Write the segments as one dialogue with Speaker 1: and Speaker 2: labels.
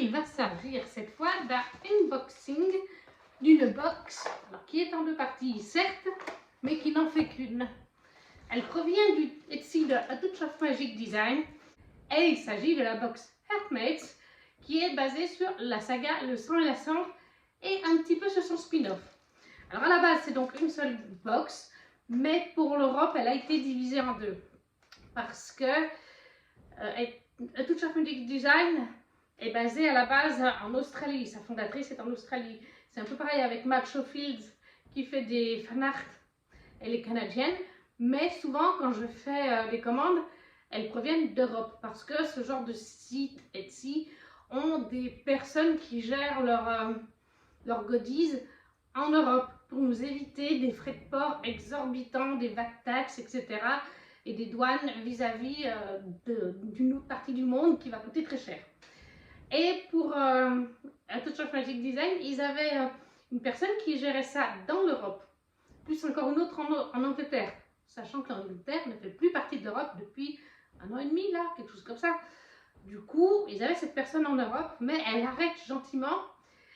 Speaker 1: il va s'agir cette fois d'un unboxing d'une box qui est en deux parties, certes, mais qui n'en fait qu'une. Elle provient du Etsy de A Touch of Magic Design et il s'agit de la box Heartmates qui est basée sur la saga Le sang et la cendre et un petit peu sur son spin-off. Alors à la base c'est donc une seule box, mais pour l'Europe elle a été divisée en deux parce que A Touch of Magic Design est basée à la base en Australie, sa fondatrice est en Australie. C'est un peu pareil avec Matt Schofield qui fait des fanarts, elle est canadienne, mais souvent quand je fais des commandes, elles proviennent d'Europe parce que ce genre de site Etsy ont des personnes qui gèrent leurs goodies en Europe pour nous éviter des frais de port exorbitants, des VAT taxes, etc. et des douanes vis-à-vis d'une autre partie du monde qui va coûter très cher. Et pour A Touch of Magic Design, ils avaient une personne qui gérait ça dans l'Europe, plus encore une autre en Angleterre, sachant que l'Angleterre ne fait plus partie de l'Europe depuis 1 an et demi, là, quelque chose comme ça. Du coup, ils avaient cette personne en Europe, mais elle arrête gentiment.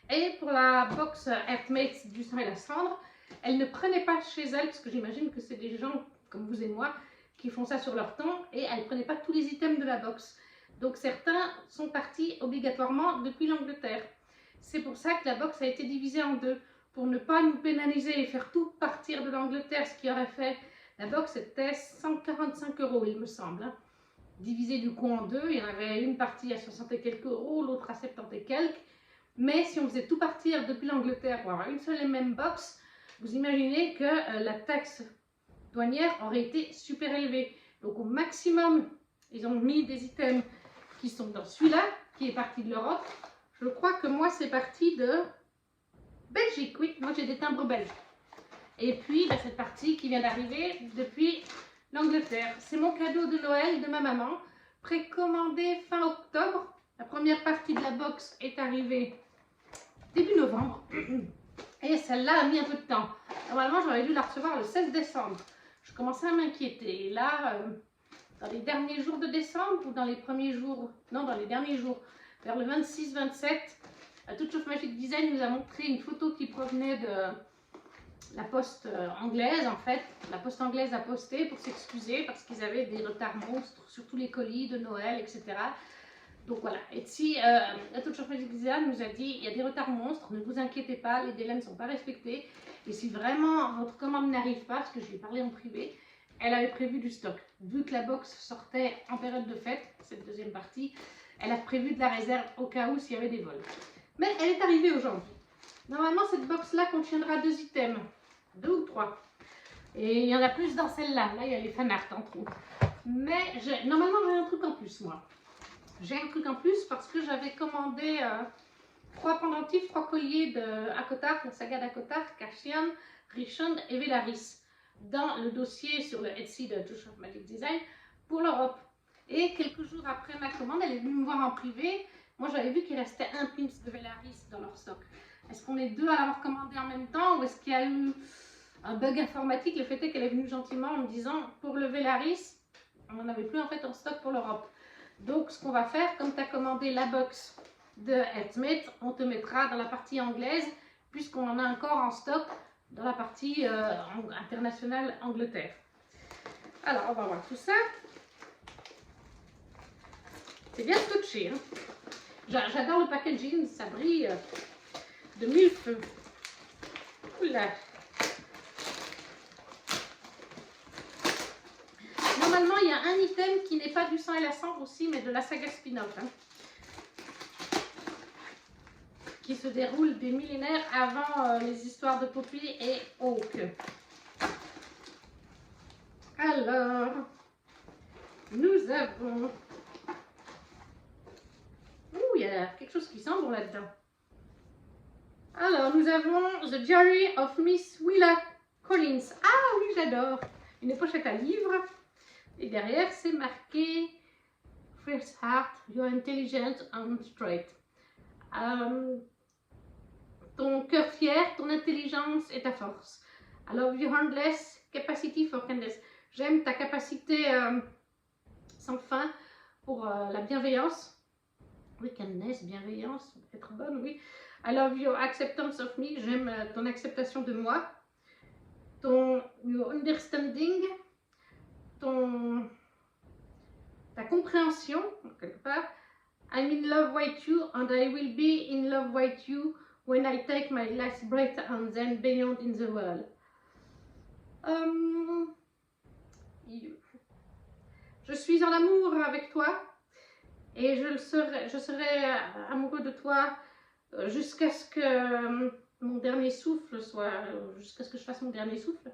Speaker 1: Et pour la box Heartmates du sang et la cendre, elle ne prenait pas chez elle, parce que j'imagine que c'est des gens comme vous et moi qui font ça sur leur temps, et elle ne prenait pas tous les items de la box. Donc certains sont partis obligatoirement depuis l'Angleterre. C'est pour ça que la box a été divisée en deux, pour ne pas nous pénaliser et faire tout partir de l'Angleterre, ce qui aurait fait... La box était 145 €, il me semble. Hein. Divisée du coup en deux, il y en avait une partie à 60 et quelques euros, l'autre à 70 et quelques. Mais si on faisait tout partir depuis l'Angleterre pour avoir une seule et même box, vous imaginez que la taxe douanière aurait été super élevée. Donc au maximum, ils ont mis des items qui sont dans celui-là, qui est parti de l'Europe. Je crois que moi, c'est parti de Belgique. Oui, moi j'ai des timbres belges. Et puis, cette partie qui vient d'arriver depuis l'Angleterre. C'est mon cadeau de Noël de ma maman, précommandé fin octobre. La première partie de la box est arrivée début novembre. Et celle-là a mis un peu de temps. Normalement, j'aurais dû la recevoir le 16 décembre. Je commençais à m'inquiéter. Et là, dans les derniers jours de décembre ou dans les premiers jours, non, dans les derniers jours, vers le 26-27, A Touch of Magic Design nous a montré une photo qui provenait de la poste anglaise. En fait, la poste anglaise a posté pour s'excuser parce qu'ils avaient des retards monstres sur tous les colis de Noël, etc. Donc voilà, Etsy, A Touch of Magic Design nous a dit il y a des retards monstres, ne vous inquiétez pas, les délais ne sont pas respectés. Et si vraiment votre commande n'arrive pas, parce que je lui ai parlé en privé, elle avait prévu du stock. Vu que la box sortait en période de fête, cette deuxième partie, elle a prévu de la réserve au cas où s'il y avait des vols. Mais elle est arrivée aujourd'hui. Normalement, cette box-là contiendra 2 items, 2 ou 3. Et il y en a plus dans celle-là. Là, il y a les fanarts entre autres. Mais normalement, j'ai un truc en plus, moi. J'ai un truc en plus parce que j'avais commandé 3 pendentifs, 3 colliers de Akotar, la saga d'Akotar, Cassian, Rishon et Velaris, dans le dossier sur le Etsy de Touch of Magic Design pour l'Europe. Et quelques jours après ma commande, elle est venue me voir en privé. Moi, j'avais vu qu'il restait un pins de Velaris dans leur stock. Est-ce qu'on est deux à l'avoir commandé en même temps ou est-ce qu'il y a eu un bug informatique? Le fait est qu'elle est venue gentiment en me disant pour le Velaris, on n'en avait plus en fait en stock pour l'Europe. Donc, ce qu'on va faire, comme tu as commandé la box de Heartmates, on te mettra dans la partie anglaise, puisqu'on en a encore en stock dans la partie internationale Angleterre. Alors, on va voir tout ça. C'est bien scotché. Hein. J'adore le packaging, ça brille de 1000 feux. Oula. Normalement, il y a un item qui n'est pas du sang et la cendre aussi, mais de la saga spin-off. Hein, qui se déroule des millénaires avant les histoires de Poppy et Hawk. Alors, nous avons... Ouh, il y a quelque chose qui sent bon là-dedans. Alors, nous avons The Diary of Miss Willa Collins. Ah oui, j'adore. Une pochette à livres. Et derrière, c'est marqué First Heart, You're Intelligent and Straight. Ton cœur fier, ton intelligence et ta force. I love your handless capacity for kindness. J'aime ta capacité sans fin pour la bienveillance. Oui, kindness, bienveillance, être bonne, oui. I love your acceptance of me. J'aime ton acceptation de moi. Your understanding. Ta compréhension, quelque part. I'm in love with you and I will be in love with you when I take my last breath and then beyond in the world. Je suis en amour avec toi et je serai amoureux de toi jusqu'à ce que mon dernier souffle soit, jusqu'à ce que je fasse mon dernier souffle,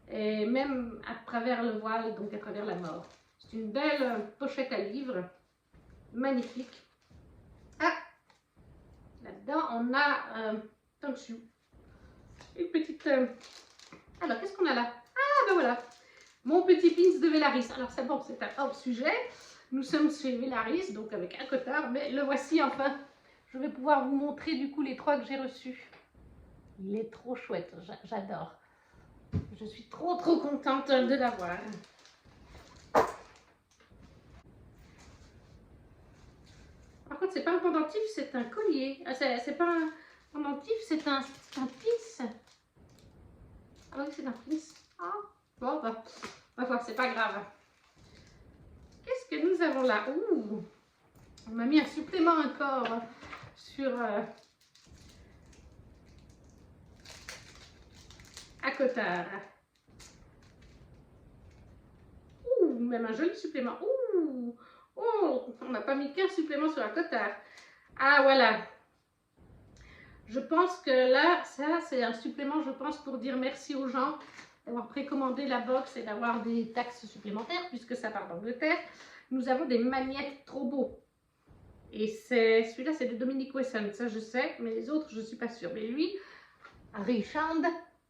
Speaker 1: et même à travers le voile, donc à travers la mort. C'est une belle pochette à livre, magnifique. Ah, là-dedans on a en dessous une petite... Alors qu'est-ce qu'on a là? Ah ben voilà, mon petit pins de Vélaris. Alors c'est bon, c'est un hors sujet. Nous sommes chez Vélaris, donc avec un cotard, mais le voici enfin. Je vais pouvoir vous montrer du coup les 3 que j'ai reçus. Il est trop chouette, j'adore. Je suis trop contente de l'avoir. Par contre, c'est pas un pendentif, c'est un collier. C'est pas un pendentif, c'est un pins. Ah oui, c'est un pins. Ah, bon, bah, on va voir, c'est pas grave. Qu'est-ce que nous avons là? Ouh, on m'a mis un supplément encore sur à cotard. Ouh, même un joli supplément. Ouh, oh, on n'a pas mis qu'un supplément sur un cotard. Ah voilà. Je pense que là, ça c'est un supplément, je pense, pour dire merci aux gens d'avoir précommandé la box et d'avoir des taxes supplémentaires, puisque ça part d'Angleterre. Nous avons des magnettes trop beaux. Et celui-là, c'est de Dominic Wesson, ça je sais, mais les autres, je ne suis pas sûre. Mais lui, Richard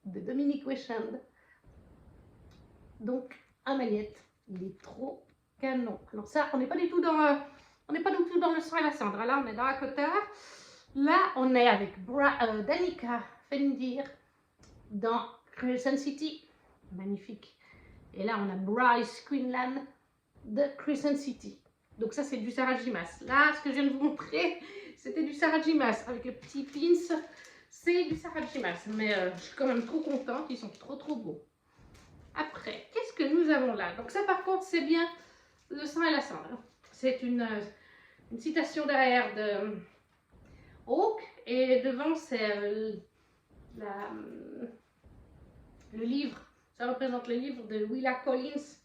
Speaker 1: de Dominic Wesson. Donc, un magnette, il est trop canon. Alors ça, on n'est pas du tout dans, le sang et la cendre. Là, on est dans la cotard. Là, on est avec Danica Fendir dans Crescent City. Magnifique. Et là, on a Bryce Quinlan de Crescent City. Donc ça, c'est du Sarah J. Maas. Là, ce que je viens de vous montrer, c'était du Sarah J. Maas. Avec le petit pins, c'est du Sarah J. Maas. Mais je suis quand même trop contente. Ils sont trop beaux. Après, qu'est-ce que nous avons là? Donc ça, par contre, c'est bien le sang et la cendre. C'est une citation derrière de Hawke. Et devant, c'est le livre. Ça représente le livre de Willa Collins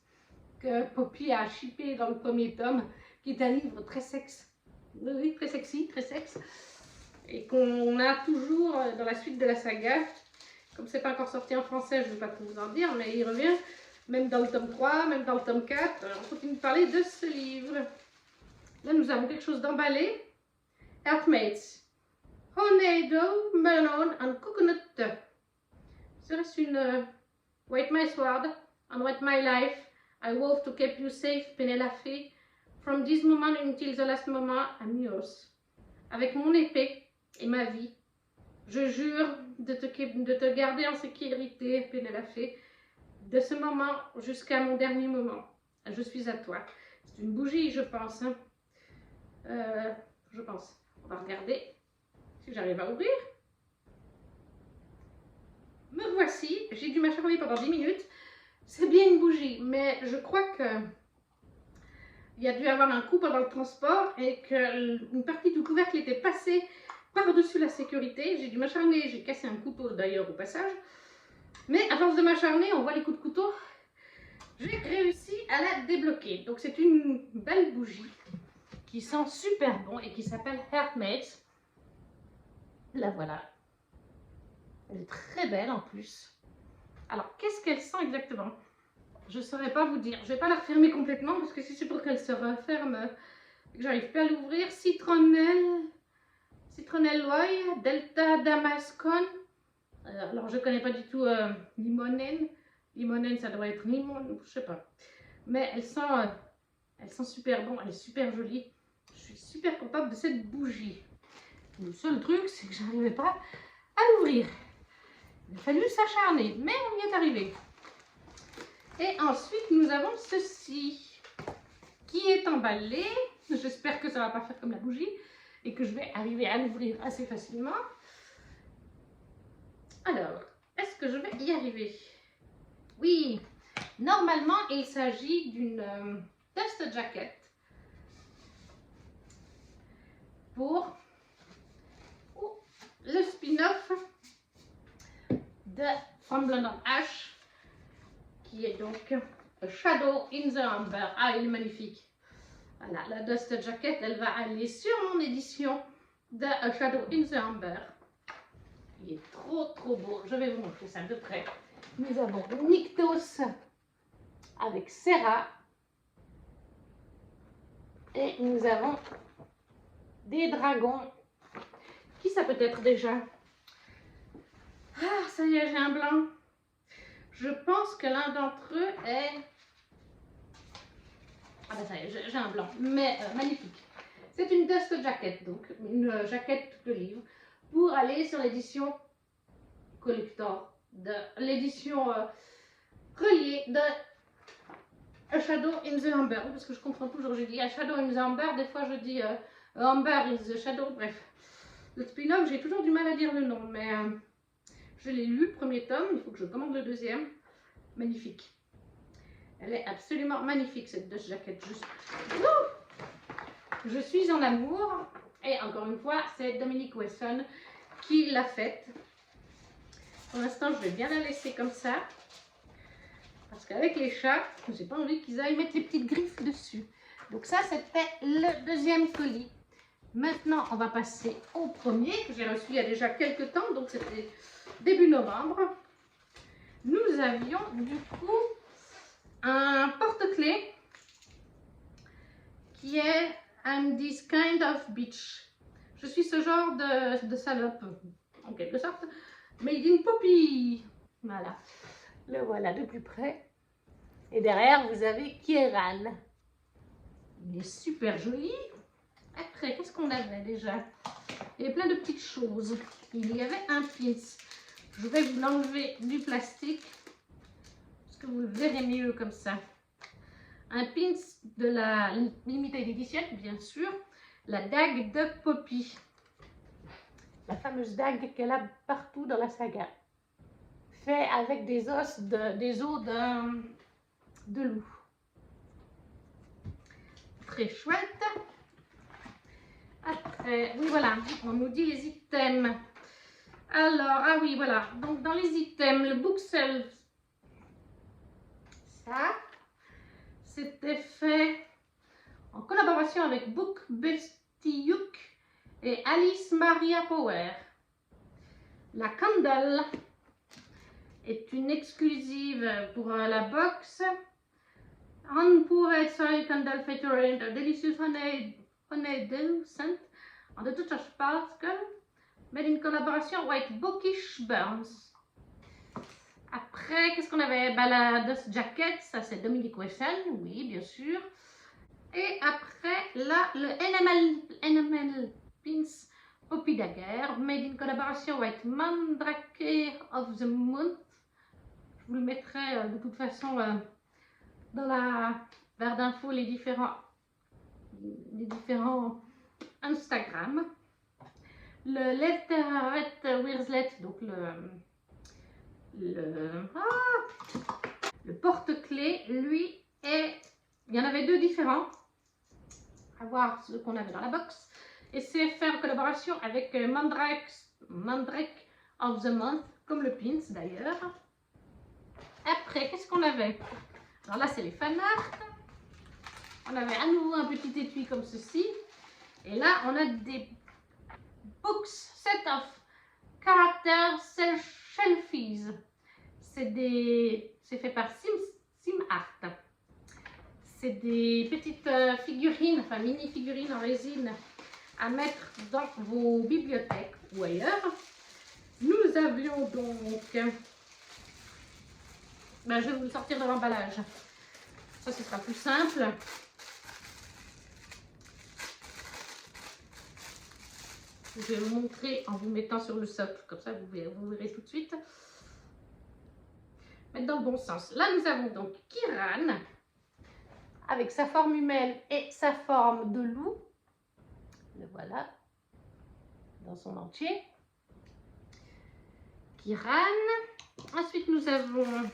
Speaker 1: que Poppy a shippé dans le premier tome, qui est un livre très sexe. Oui, très sexy, très sexe. Et qu'on a toujours dans la suite de la saga. Comme c'est pas encore sorti en français, je ne vais pas tout vous en dire, mais il revient même dans le tome 3, même dans le tome 4. On continue de parler de ce livre. Là, nous avons quelque chose d'emballé. Heartmates. Hornado, melon and coconut. Serait-ce une Write my sword and write my life. I vow to keep you safe, Penelope. From this moment until the last moment, I'm yours. Avec mon épée et ma vie, je jure de te garder en sécurité, Penelope, de ce moment jusqu'à mon dernier moment. Je suis à toi. C'est une bougie, je pense. Hein. Je pense. On va regarder si j'arrive à ouvrir. Me voici. J'ai dû m'acharner pendant 10 minutes. C'est bien une bougie, mais je crois que il y a dû avoir un coup pendant le transport et qu'une partie du couvercle était passée par-dessus la sécurité. J'ai dû m'acharner, j'ai cassé un couteau d'ailleurs au passage. Mais à force de m'acharner, on voit les coups de couteau, j'ai réussi à la débloquer. Donc c'est une belle bougie qui sent super bon et qui s'appelle Heartmates. La voilà. Elle est très belle en plus. Alors, qu'est-ce qu'elle sent exactement? Je ne saurais pas vous dire. Je ne vais pas la refermer complètement parce que si c'est pour qu'elle se referme, j'arrive pas à l'ouvrir. Citronnelle Loy, Delta Damascon. Alors, je ne connais pas du tout Limonène. Limonène, ça doit être limon, je sais pas. Mais elle sent super bon, elle est super jolie. Je suis super contente de cette bougie. Le seul truc, c'est que je n'arrivais pas à l'ouvrir. Il a fallu s'acharner, mais on y est arrivé. Et ensuite, nous avons ceci qui est emballé J'espère que ça va pas faire comme la bougie et que je vais arriver à l'ouvrir assez facilement. Alors, est-ce que je vais y arriver? Oui, normalement, il s'agit d'une dust jacket pour le spin-off de From London Ash, qui est donc A Shadow in the Amber. Ah, il est magnifique. Voilà, la dust jacket, elle va aller sur mon édition de A Shadow in the Amber. Il est trop beau. Je vais vous montrer ça de près. Nous avons Nyktos avec Serra. Et nous avons des dragons. Qui ça peut être déjà? Ah, ça y est, j'ai un blanc. Je pense que l'un d'entre eux est... Ah ben ça y est, j'ai un blanc. Mais magnifique. C'est une dust jacket, donc une jaquette de livre pour aller sur l'édition collector, de l'édition reliée de A Shadow in the Amber, parce que je confonds toujours, je dis A Shadow in the Amber, des fois je dis Amber in the Shadow, bref. Le spin-off, j'ai toujours du mal à dire le nom, mais je l'ai lu, le premier tome, il faut que je commande le deuxième. Magnifique. Elle est absolument magnifique, cette dust jacket. Je suis en amour, et encore une fois, c'est Dominique Wesson qui l'a faite. Pour l'instant, je vais bien la laisser comme ça. Parce qu'avec les chats, j'ai pas envie qu'ils aillent mettre les petites griffes dessus. Donc ça, c'était le deuxième colis. Maintenant, on va passer au premier que j'ai reçu il y a déjà quelques temps. Donc c'était début novembre. Nous avions du coup un porte-clés qui est I'm this kind of bitch. Je suis ce genre de salope, en quelque sorte. Made in Poppy. Voilà. Le voilà de plus près. Et derrière, vous avez Kieran. Il est super joli. Après, qu'est-ce qu'on avait déjà? Il y avait plein de petites choses. Il y avait un pins. Je vais vous l'enlever du plastique. Parce que vous le verrez mieux comme ça. Un pins de la Limited Edition, bien sûr. La dague de Poppy. La fameuse dague qu'elle a partout dans la saga. Fait avec des os de loup. Très chouette. Après, oui voilà, on nous dit les items. Alors, ah oui voilà, donc dans les items, le bookshelf, ça, c'était fait en collaboration avec Book Bestiuk et Alice Maria Power. La Candle est une exclusive pour la box. Han Pure Soy Candle featuring a delicious honeydew scent on the touch of sparkle, made in collaboration with Bookish Burns. Après, qu'est-ce qu'on avait? Bah, la Dust Jacket, ça c'est Dominique Wesson, oui, bien sûr. Et après, là, le NML Pins Poppy Dagger, made in collaboration with Mandrake of the Month. Je vous le mettrai de toute façon dans la barre d'infos les différents Instagram. Le Letteret Wirslet, donc le porte-clés, lui, il y en avait deux différents. À voir ce qu'on avait dans la box. Et c'est fait en collaboration avec Mandrake of the Month, comme le pins d'ailleurs. Après, qu'est-ce qu'on avait? Alors là, c'est les fanarts. On avait à nouveau un petit étui comme ceci. Et là, on a des books set of character shelfies. C'est fait par SimArt. C'est des petites figurines, enfin mini figurines en résine à mettre dans vos bibliothèques ou ailleurs. Nous avions donc, ben, je vais vous le sortir de l'emballage. Ça, ce sera plus simple. Je vais vous montrer en vous mettant sur le socle, comme ça vous verrez tout de suite. Mettre dans le bon sens. Là, nous avons donc Kieran avec sa forme humaine et sa forme de loup. Le voilà, dans son entier. Kiran. Ensuite, nous avons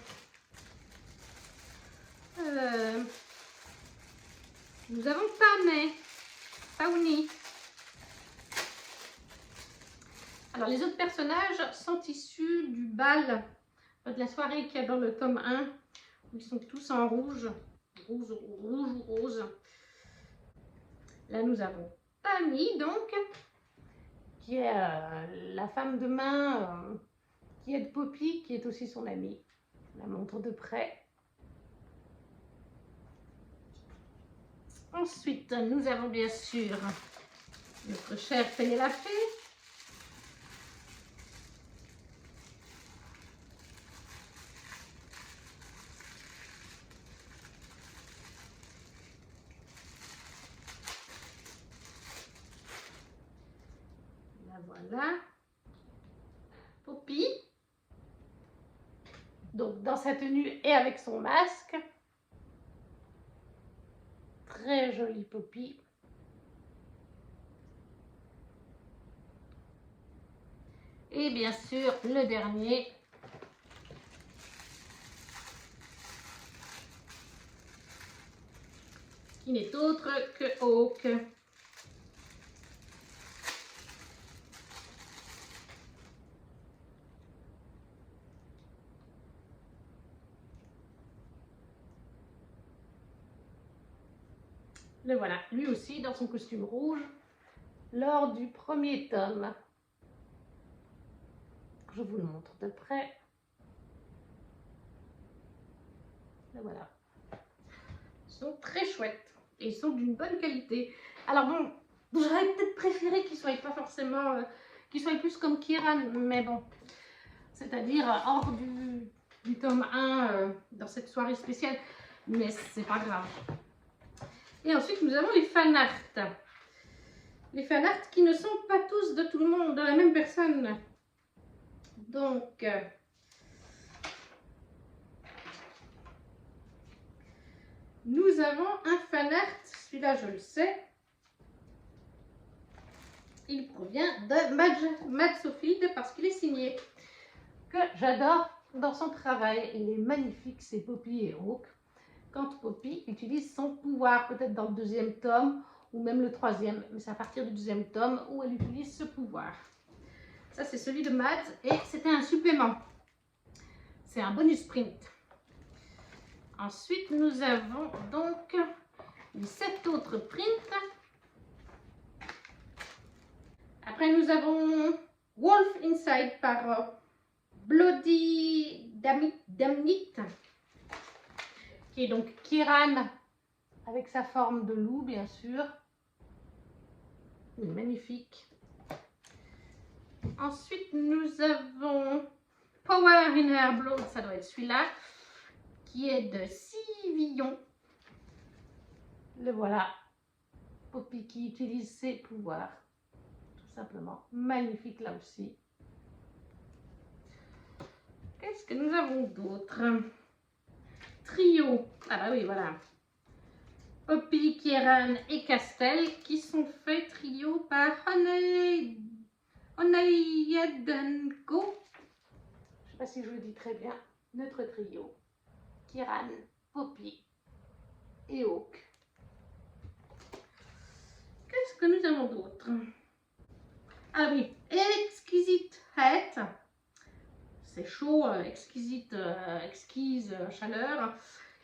Speaker 1: Pawnee. Alors, les autres personnages sont issus du bal de la soirée qu'il y a dans le tome 1, où ils sont tous en rouge ou rose. Là, nous avons Pawnee, donc, qui est la femme de main qui aide Poppy, qui est aussi son amie. Je la montre de près. Ensuite, nous avons bien sûr notre chère Pénélope. La voilà. Poppy. Donc, dans sa tenue et avec son masque. Très jolie Poppy. Et bien sûr, le dernier. Qui n'est autre que Hawk. Le voilà, lui aussi dans son costume rouge, lors du premier tome. Je vous le montre de près. Le voilà. Ils sont très chouettes et ils sont d'une bonne qualité. Alors bon, j'aurais peut-être préféré qu'ils soient pas forcément, qu'ils soient plus comme Kiran, mais bon, c'est-à-dire hors du tome 1 dans cette soirée spéciale, mais c'est pas grave. Et ensuite, nous avons les fanarts. Les fanarts qui ne sont pas tous de tout le monde, de la même personne. Donc, nous avons un fanart, celui-là je le sais. Il provient de Matt Sofield parce qu'il est signé. Que j'adore dans son travail. Il est magnifique, c'est Poppy et Hawk. Quand Poppy utilise son pouvoir, peut-être dans le deuxième tome ou même le troisième, mais c'est à partir du deuxième tome où elle utilise ce pouvoir. Ça, c'est celui de Matt et c'était un supplément. C'est un bonus print. Ensuite, nous avons donc les 7 autres prints. Après, nous avons Wolf Inside par Bloody Damnit, qui est donc Kiran avec sa forme de loup, bien sûr. Il est magnifique. Ensuite, nous avons Power in Her Blood, ça doit être celui-là, qui est de Sivillon. Le voilà. Poppy qui utilise ses pouvoirs. Tout simplement. Magnifique là aussi. Qu'est-ce que nous avons d'autre? Trio. Ah bah oui, voilà. Poppy, Kiran et Castel qui sont faits trio par Onayedenko. Je ne sais pas si je le dis très bien. Notre trio. Kiran, Poppy et Hawk. Qu'est-ce que nous avons d'autre? Ah oui, Exquisite Head. C'est chaud, exquise chaleur,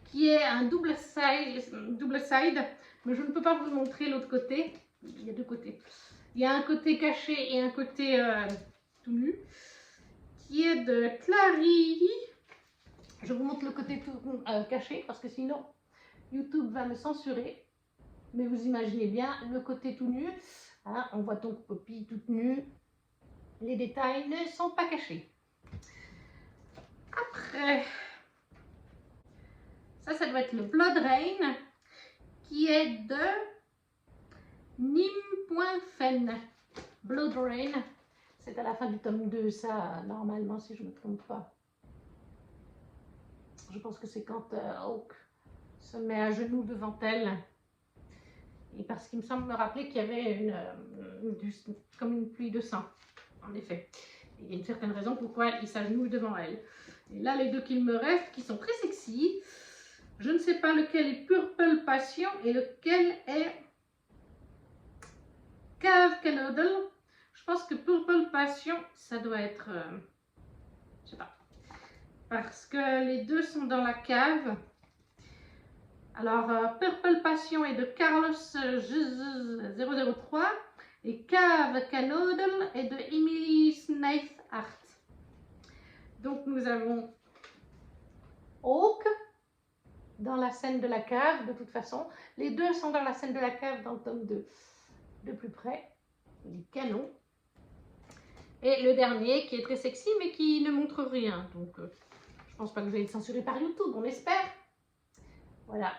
Speaker 1: qui est un double side, mais je ne peux pas vous le montrer l'autre côté. Il y a deux côtés. Il y a un côté caché et un côté tout nu, qui est de Clary. Je vous montre le côté tout caché parce que sinon YouTube va me censurer. Mais vous imaginez bien le côté tout nu. Hein, on voit donc Poppy toute nue. Les détails ne sont pas cachés. Après, ça doit être le Blood Rain, qui est de Nim.fen. Blood Rain, c'est à la fin du tome 2, ça, normalement, si je ne me trompe pas. Je pense que c'est quand Hawk se met à genoux devant elle. Et parce qu'il me semble me rappeler qu'il y avait comme une pluie de sang, en effet. Il y a une certaine raison pourquoi il s'agenouille devant elle. Et là, les deux qu'il me reste, qui sont très sexy, je ne sais pas lequel est Purple Passion et lequel est Cave Canoodle. Je pense que Purple Passion, ça doit être... je sais pas. Parce que les deux sont dans la cave. Alors, Purple Passion est de Carlos 003 et Cave Canoodle est de Emily Snaith Art. Donc, nous avons Hawk dans la scène de la cave, de toute façon. Les deux sont dans la scène de la cave dans le tome 2, de plus près. Les canons. Et le dernier qui est très sexy mais qui ne montre rien. Donc, je pense pas que vous allez le censurer par YouTube, on espère. Voilà.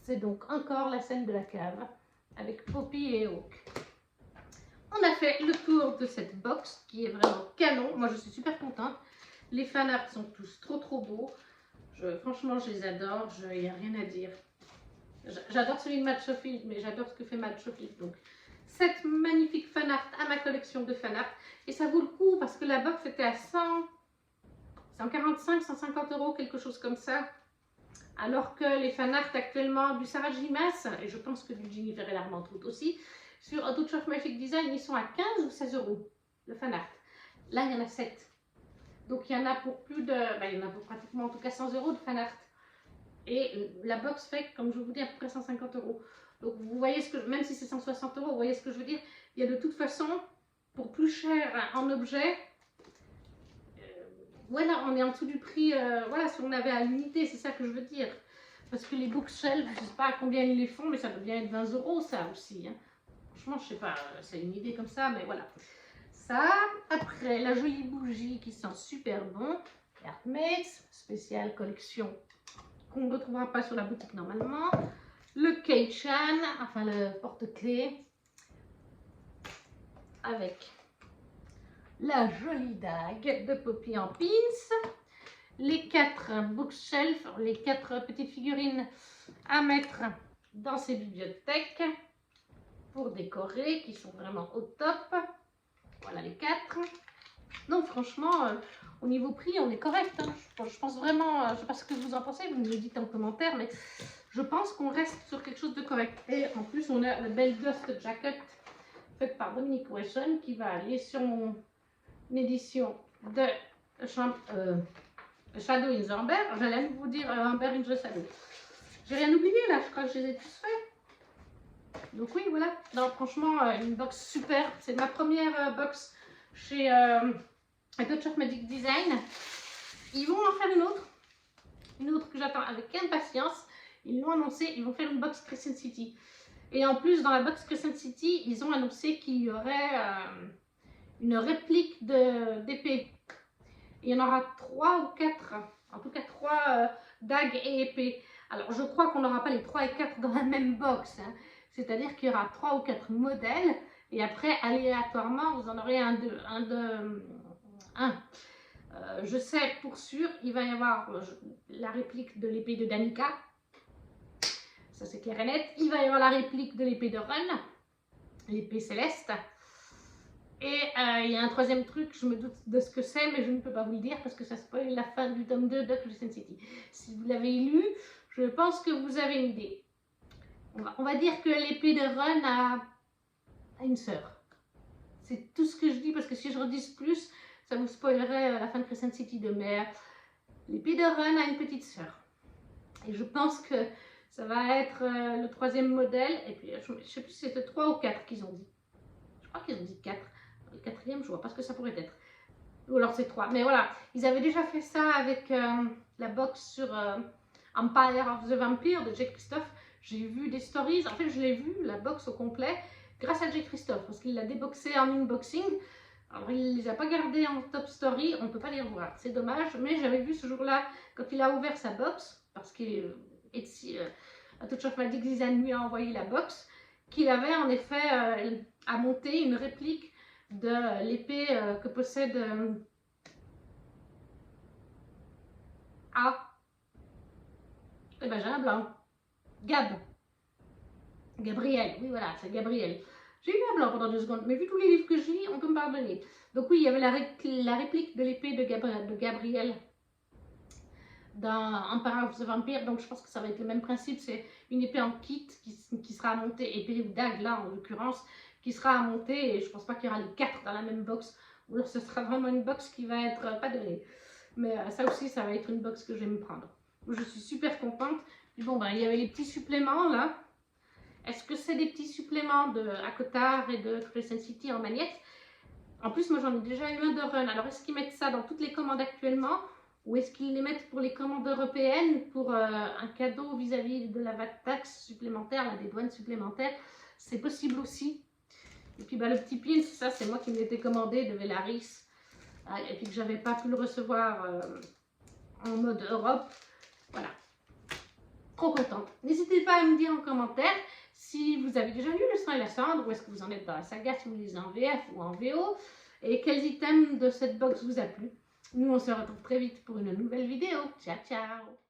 Speaker 1: C'est donc encore la scène de la cave avec Poppy et Hawk. On a fait le tour de cette box qui est vraiment canon. Moi, je suis super contente. Les fanarts sont tous trop beaux. Franchement, je les adore. Il n'y a rien à dire. J'adore celui de Matt Schofield, mais j'adore ce que fait Matt Schofield. Donc, cette magnifique fanart à ma collection de fanart. Et ça vaut le coup parce que la box était à 145, 150 €, quelque chose comme ça. Alors que les fanarts actuellement du Sarah J. Maas, et je pense que du Jennifer Larmentrout aussi, sur A Touch of Magic Design, ils sont à 15 ou 16 € le fanart. Là, il y en a 7. Donc, il y en a pour plus de... il y en a pour pratiquement en tout cas 100 € de fanart. Et la box fait, comme je vous dis, à peu près 150 €. Donc, vous voyez ce que... Même si c'est 160 €, vous voyez ce que je veux dire. Il y a de toute façon, pour plus cher en objet... voilà, on est en dessous du prix, voilà, si on avait à l'unité, c'est ça que je veux dire. Parce que les bookshelves, je ne sais pas à combien ils les font, mais ça doit bien être 20 € ça aussi. Hein. Franchement, je sais pas, c'est une idée comme ça, mais voilà. Ça, après, la jolie bougie qui sent super bon. Artmates, spéciale collection qu'on ne retrouvera pas sur la boutique normalement. Le Kei-chan, enfin le porte-clés. Avec la jolie dague de Poppy en pins, les 4 bookshelves, les 4 petites figurines à mettre dans ces bibliothèques pour décorer, qui sont vraiment au top. Voilà les 4. Donc franchement, au niveau prix, on est correct. Hein. Je pense vraiment, je ne sais pas ce que vous en pensez, vous me le dites en commentaire, mais je pense qu'on reste sur quelque chose de correct. Et en plus, on a la belle Dust Jacket faite par Dominique Wesson qui va aller sur mon édition de Shadow in the Amber. J'allais vous dire Amber in the Shadow. J'ai rien oublié là, je crois que je les ai tous faits. Donc oui, voilà. Non, franchement, une box super. C'est ma première box chez A Touch of Magic Design. Ils vont en faire une autre que j'attends avec impatience. Ils l'ont annoncé, ils vont faire une box Crescent City. Et en plus, dans la box Crescent City, ils ont annoncé qu'il y aurait une réplique d'épée. Il y en aura 3 ou 4, en tout cas 3 dagues et épées. Alors je crois qu'on n'aura pas les 3 et 4 dans la même box, hein. C'est-à-dire qu'il y aura 3 ou 4 modèles et après aléatoirement vous en aurez un. Je sais pour sûr, il va y avoir la réplique de l'épée de Danica, ça c'est clair et net. Il va y avoir la réplique de l'épée de Ren, l'épée céleste. Et il y a un troisième truc, je me doute de ce que c'est, mais je ne peux pas vous le dire parce que ça spoil la fin du tome 2 de Crescent City. Si vous l'avez lu, je pense que vous avez une idée. On va dire que l'épée de Ren a une sœur. C'est tout ce que je dis parce que si je redis plus, ça vous spoilerait la fin de Crescent City 2. Mais l'épée de Ren a une petite sœur. Et je pense que ça va être le troisième modèle. Et puis je ne sais plus si c'était 3 ou 4 qu'ils ont dit. Je crois qu'ils ont dit 4. Le quatrième, je vois pas ce que ça pourrait être. Ou alors c'est 3. Mais voilà, ils avaient déjà fait ça avec la box sur Empire of the Vampire de Jake Christophe. J'ai vu des stories. En fait, je l'ai vu, la box au complet, grâce à Jake Christophe. Parce qu'il l'a déboxé en unboxing. Alors, il ne les a pas gardés en top story. On ne peut pas les revoir. C'est dommage. Mais j'avais vu ce jour-là, quand il a ouvert sa box, parce qu'il A Touch of Magic Design lui a envoyé la box, qu'il avait en effet à monter une réplique de l'épée que possède Benjamin Blanc. Gabriel, oui voilà, c'est Gabriel. J'ai eu un blanc pendant 2 secondes, mais vu tous les livres que je lis, on peut me pardonner. Donc oui, il y avait la réplique de l'épée de Gabriel dans Empire of the Vampire, donc je pense que ça va être le même principe, c'est une épée en kit qui sera à monter, épée ou dague là en l'occurrence, qui sera à monter, et je pense pas qu'il y aura les 4 dans la même box, ou alors ce sera vraiment une box qui va être pas donnée. Mais ça aussi, ça va être une box que je vais me prendre. Je suis super contente. Puis bon, ben, il y avait les petits suppléments là. Est-ce que c'est des petits suppléments de Akotar et de Crescent City en magnette? En plus, moi j'en ai déjà eu un de Run. Alors est-ce qu'ils mettent ça dans toutes les commandes actuellement? Ou est-ce qu'ils les mettent pour les commandes européennes, pour un cadeau vis-à-vis de la VAT taxe supplémentaire, là, des douanes supplémentaires? C'est possible aussi. Et puis bah, le petit pin, ça c'est moi qui me l'étais commandé de Velaris. Et puis que j'avais pas pu le recevoir en mode Europe. Voilà. Trop contente. N'hésitez pas à me dire en commentaire si vous avez déjà lu Le Sang et la Cendre, ou est-ce que vous en êtes dans la saga, si vous lisez en VF ou en VO, et quels items de cette box vous a plu. Nous, on se retrouve très vite pour une nouvelle vidéo. Ciao, ciao!